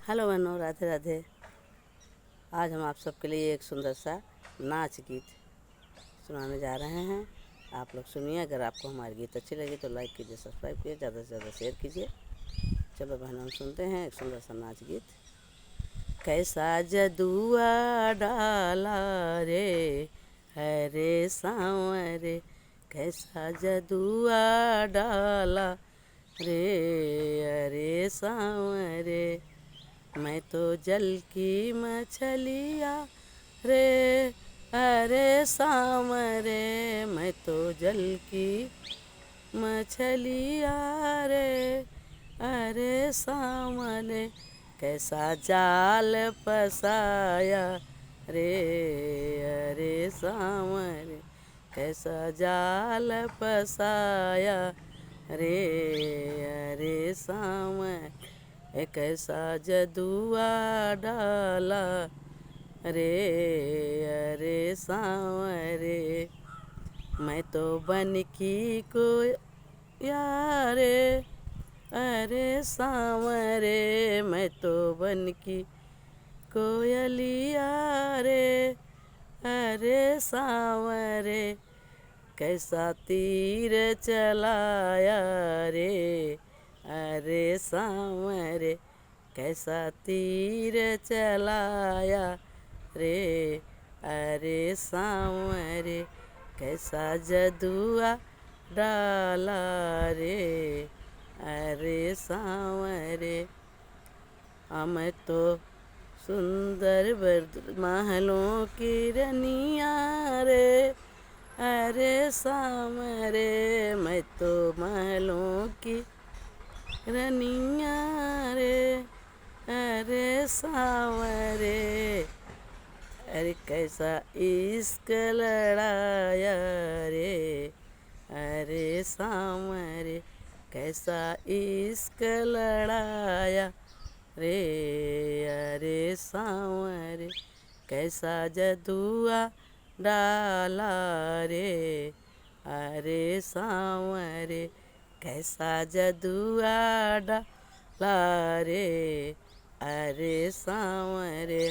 Hello बहनों, राधे राधे। आज हम आप सबके लिए एक सुंदर सा नाच गीत सुनाने जा रहे हैं। आप लोग सुनिए। अगर आपको हमारे गीत अच्छी लगी तो लाइक कीजिए, सब्सक्राइब कीजिए, ज़्यादा से ज़्यादा शेयर कीजिए। चलो बहनों, हम सुनते हैं एक सुंदर सा नाच गीत। कैसा जदुआ डाला रे हरे सांवरे, कैसा जदुआ डाला रे अरे सांवरे। मैं तो जल की मछलिया रे अरे सांवरे, मैं तो जल की मछलिया रे अरे सांवरे। कैसा जाल फसाया रे अरे सांवरे, कैसा जाल फसाया रे अरे सांवरे। कैसा जदुआ डाला रे अरे सांवरे। मैं तो बन की को यारे अरे सांवरे, मैं तो बन की कोयलिया रे अरे सांवरे। कैसा तीर चलाया रे अरे सांवरे, कैसा तीर चलाया रे अरे सांवरे। कैसा जदुआ डाला रे अरे सांवरे। मैं तो सुंदर महलों की रनिया रे अरे सांवरे, मैं तो महलों की रनिया रे अरे सांवरे। अरे कैसा इश्क लड़ाया रे अरे सांवरे, कैसा इश्क लड़ाया रे अरे सांवरे। कैसा जदुआ डाला रे अरे सांवरे, कैसा जदुआ डाला रे अरे सांवरे।